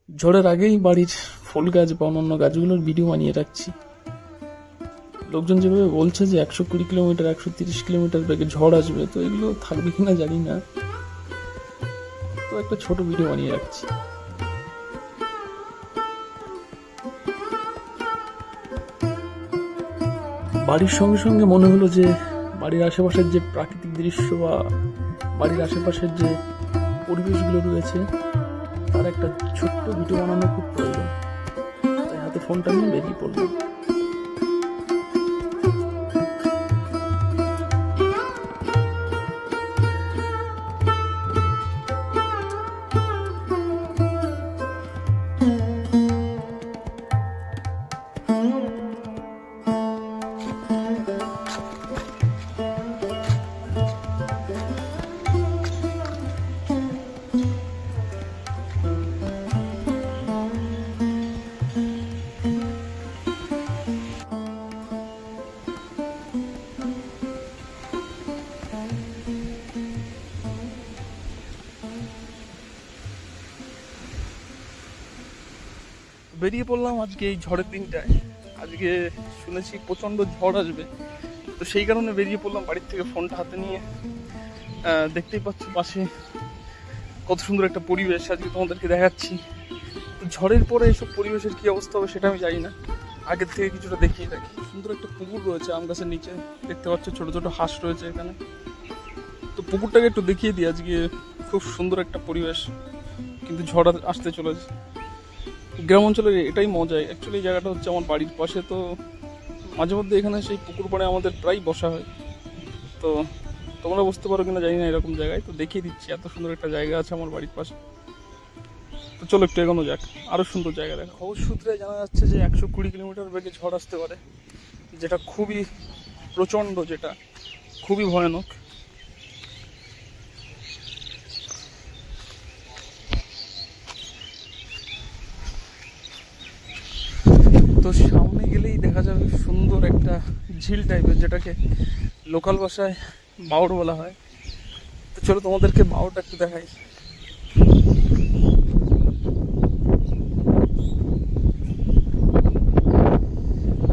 ঝড়ের আগেই বাড়ির ফুল গাছ বা অন্যান্য গাছগুলোর ভিডিও বানিয়ে রাখছি। লোকজন যেভাবে বলছে যে 120 কিলোমিটার 130 কিলোমিটার বেগে ঝড় আসবে, তো এগুলো থাকবে কিনা জানি না, তো একটা ছোট ভিডিও বানিয়ে রাখছি। বাড়ির সঙ্গে সঙ্গে মনে হলো যে বাড়ির আশেপাশের যে প্রাকৃতিক দৃশ্য বা বাড়ির আশেপাশের যে পরিবেশগুলো রয়েছে তার একটা ছোট্ট ভিডিও বানানো খুব প্রয়োজন। তাই হাতে ফোনটা নিয়ে বেরিয়ে পড়লাম। বেরিয়ে পড়লাম আজকে এই ঝড়ের দিনটায়। আজকে শুনেছি প্রচণ্ড ঝড় আসবে, তো সেই কারণে বেরিয়ে পড়লাম বাড়ির থেকে ফোনটা হাতে নিয়ে। দেখতেই পাচ্ছ পাশে কত সুন্দর একটা পরিবেশ, আজকে তোমাদেরকে দেখাচ্ছি। তো ঝড়ের পরে এসব পরিবেশের কী অবস্থা হবে সেটা আমি জানি না, আগের থেকে কিছুটা দেখিয়ে রাখি। সুন্দর একটা পুকুর রয়েছে আম গাছের নিচে, দেখতে পাচ্ছ ছোটো ছোটো হাঁস রয়েছে এখানে। তো পুকুরটাকে একটু দেখিয়ে দিই। আজকে খুব সুন্দর একটা পরিবেশ, কিন্তু ঝড় আসতে চলেছে। গ্রাম অঞ্চলের এটাই মজা। অ্যাকচুয়ালি জায়গাটা হচ্ছে আমার বাড়ির পাশে, তো মাঝে মধ্যে এখানে সেই পুকুর পাড়ে আমাদের প্রায় বসা হয়। তো তোমরা বুঝতে পারো কিনা জানি না এরকম জায়গায়, তো দেখিয়ে দিচ্ছি এত সুন্দর একটা জায়গা আছে আমার বাড়ির পাশে। তো চলো একটু এগোনো যাক, আরও সুন্দর জায়গা দেখা। খবর সূত্রে জানা যাচ্ছে যে 120 কিলোমিটার বেগে ঝড় আসতে পারে, যেটা খুবই প্রচণ্ড, যেটা খুবই ভয়ানক। তো সামনে গেলেই দেখা যাবে সুন্দর একটা ঝিল টাইপের, যেটাকে লোকাল ভাষায় বাওড় বলা হয়। তো চলো তোমাদেরকে বাওড়টা একটু দেখাই।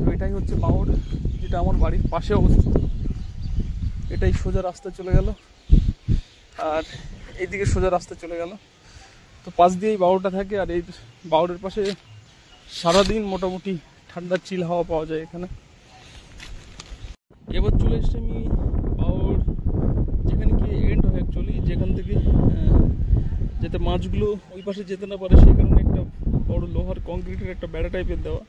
তো এটাই হচ্ছে বাওড়, যেটা আমার বাড়ির পাশে অবস্থিত। এটাই সোজা রাস্তা চলে গেল, আর এইদিকে সোজা রাস্তা চলে গেল। তো পাশ দিয়েই বাওড়টা থাকে, আর এই বাওড়ের পাশে সারাদিন মোটামুটি ঠান্ডা চিল হাওয়া পাওয়া যায় এখানে। এবার চলে এসছি আমি বাওড়, যেখানে কি এন্ড হয় অ্যাকচুয়ালি, যেখান থেকে যাতে মাছগুলো ওই পাশে যেতে না পারে সেই কারণে একটা বড় লোহার কংক্রিটের একটা বেড়া টাইপের দেওয়া।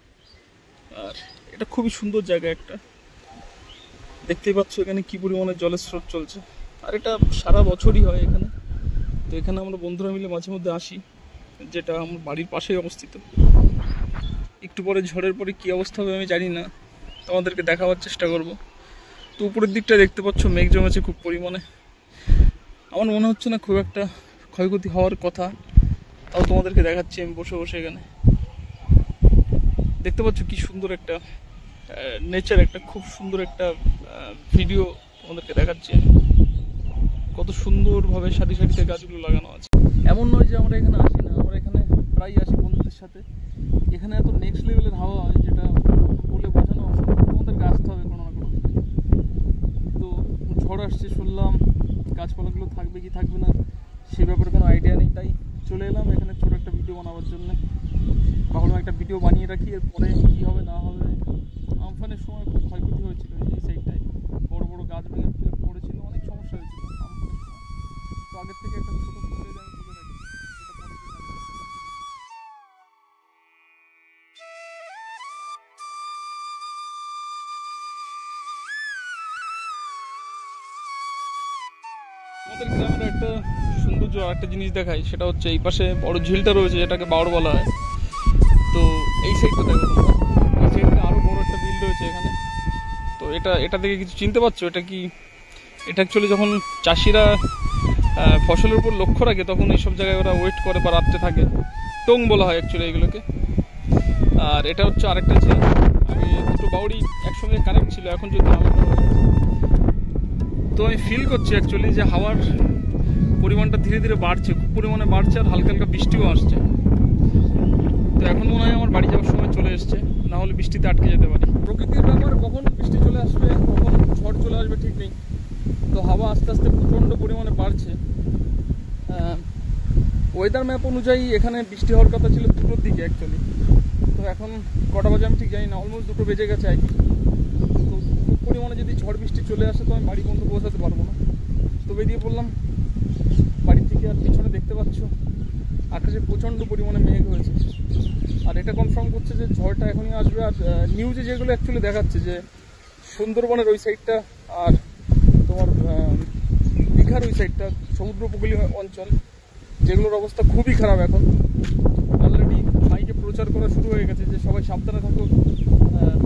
আর এটা খুবই সুন্দর জায়গা একটা, দেখতেই পাচ্ছ এখানে কি পরিমাণে জলের স্রোত চলছে। আর এটা সারা বছরই হয় এখানে। তো এখানে আমরা বন্ধুরা মিলে মাঝে মধ্যে আসি, যেটা আমার বাড়ির পাশেই অবস্থিত। একটু পরে ঝড়ের পরে কী অবস্থা হবে আমি জানি না, তোমাদেরকে দেখাবার চেষ্টা করব। তো উপরের দিকটা দেখতে পাচ্ছ মেঘ জমেছে খুব পরিমাণে। আমার মনে হচ্ছে না খুব একটা ক্ষয়ক্ষতি হওয়ার কথা, তাও তোমাদেরকে দেখাচ্ছি আমি বসে বসে এখানে। দেখতে পাচ্ছ কি সুন্দর একটা নেচার, একটা খুব সুন্দর একটা ভিডিও তোমাদেরকে দেখাচ্ছি। কত সুন্দরভাবে সারি সারিতে গাছগুলো লাগানো আছে। এমন নয় যে আমরা এখানে আসি না, আমরা এখানে প্রায় আসি বন্ধুদের সাথে। এখানে এত নেক্সট লেভেলের হাওয়া হয় যেটা বলে বোঝানো অসম্ভব, তোমাদেরকে আসতে হবে কোনো না কোনো। তো ঝড় আসছে শুনলাম, গাছপালাগুলো থাকবে কি থাকবে না সে ব্যাপারে কোনো আইডিয়া নেই, তাই চলে এলাম এখানে ছোটো একটা ভিডিও বানাবার জন্য। ভাবলাম একটা ভিডিও বানিয়ে রাখি, এর পরে কী হবে না হবে। আমফানের সময় খুব ক্ষয়ক্ষতি হয়েছিল এই সাইডটায়, বড় বড় গাছ ভেঙে পড়েছিল, অনেক সমস্যা হয়েছিল আমফানের সময়। তো আগের থেকে একটা ছোটো ফুটেজ আমি তুলে রাখি, যেটা পরে আমাদের গ্রামের একটা সৌন্দর্য আর একটা জিনিস দেখাই। সেটা হচ্ছে এই পাশে বড় ঝিলটা রয়েছে, যেটাকে বাওড় বলা হয়। তো এই সাইডটা দেখো তোমরা, এই সাইডটা আরও বড় একটা বিল রয়েছে এখানে। তো এটা থেকে কিছু চিনতে পারছো এটা কি? এটা অ্যাকচুয়ালি যখন চাষিরা ফসলের উপর লক্ষ্য রাখে তখন এইসব জায়গায় ওরা ওয়েট করে বা রাত্রে থাকে। টং বলা হয় অ্যাকচুয়ালি এগুলোকে। আর এটা হচ্ছে আরেকটা ঝিল। আগে দুটো বাউড়ি একসঙ্গে কানেক্ট ছিল, এখন যদি আলাদা হয়। তো আমি ফিল করছি অ্যাকচুয়ালি যে হাওয়ার পরিমাণটা ধীরে ধীরে বাড়ছে, খুব পরিমাণে বাড়ছে, আর হালকা হালকা বৃষ্টিও আসছে। আসছে, না হলে বৃষ্টিতে আটকে যেতে পারি। প্রকৃতির ব্যাপার, কখন বৃষ্টি চলে আসবে কখন ঝড় চলে আসবে ঠিক নেই। তো হাওয়া আস্তে আস্তে প্রচণ্ড পরিমাণে বাড়ছে। ওয়েদার ম্যাপ অনুযায়ী এখানে বৃষ্টি হওয়ার কথা ছিল 2টোর দিকে অ্যাকচুয়ালি। তো এখন কটা বাজে আমি ঠিক জানি না, অলমোস্ট 2টো বেজে গেছে আর কি। তো খুব পরিমাণে যদি ঝড় বৃষ্টি চলে আসে তো আমি বাড়ি পর্যন্ত পৌঁছাতে পারবো না। তো বেরিয়ে পড়লাম বাড়ির থেকে। আর পিছনে দেখতে পাচ্ছ আকাশে প্রচণ্ড পরিমাণে মেঘ হয়েছে, আর এটা কনফার্ম করছে যে ঝড়টা এখনই আসবে। আর নিউজে যেগুলো অ্যাকচুয়ালি দেখাচ্ছে যে সুন্দরবনের ওই সাইডটা আর তোমার দীঘার ওই সাইডটা সমুদ্র উপকূলীয় অঞ্চল, যেগুলোর অবস্থা খুবই খারাপ এখন। অলরেডি মাইকে প্রচার করা শুরু হয়ে গেছে যে সবাই সাবধানে থাকো,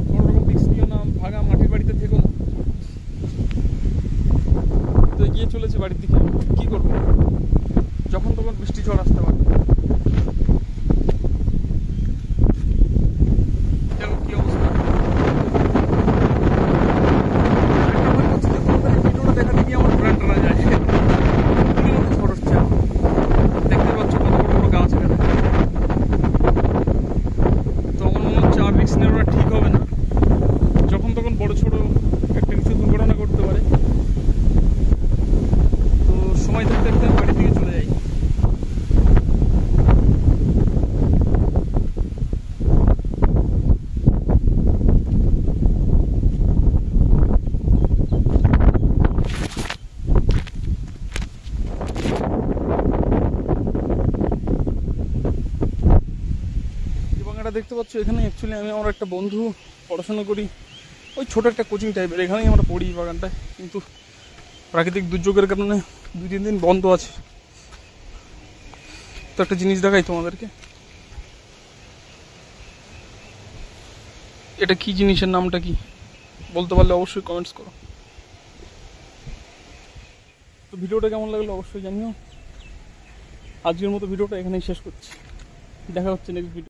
কোনো রকম রিস্ক নিও না, ভাঙা মাটির বাড়িতে থেকো না। তো এগিয়ে চলেছে বাড়ির দিকে। কী করবো, যখন তখন বৃষ্টি ঝড় আসতে পারে। কি অবস্থা, ভিডিওটা দেখা দেখি আমার প্রাণ টানা যায়। ঝড় হচ্ছে, দেখতে পাচ্ছ কত বড় বড় গাছ এখানে। তো আমার মনে হচ্ছে আর রিস্ক নেওয়া ঠিক হবে না, যখন তখন বড় ছোট একটা কিছু দুর্ঘটনা করতে পারে। তো সময় থাকতে থাকতে বাড়ির দিকে চলে যাই। দেখতে পাচ্ছ এখানে অ্যাকচুয়ালি আমি আমার একটা বন্ধু পড়াশোনা করি, ওই ছোট একটা কোচিং টাইপের, এখানেই আমরা পড়ি বাগানটায়। কিন্তু প্রাকৃতিক দুর্যোগের কারণে 2-3 দিন বন্ধ আছে। তো একটা জিনিস দেখাই তোমাদেরকে, এটা কি জিনিসের নামটা কি বলতে পারলে অবশ্যই কমেন্টস করো। তো ভিডিওটা কেমন লাগলো অবশ্যই জানিও। আজকের মতো ভিডিওটা এখানেই শেষ করছি, দেখা হচ্ছে নেক্সট ভিডিও।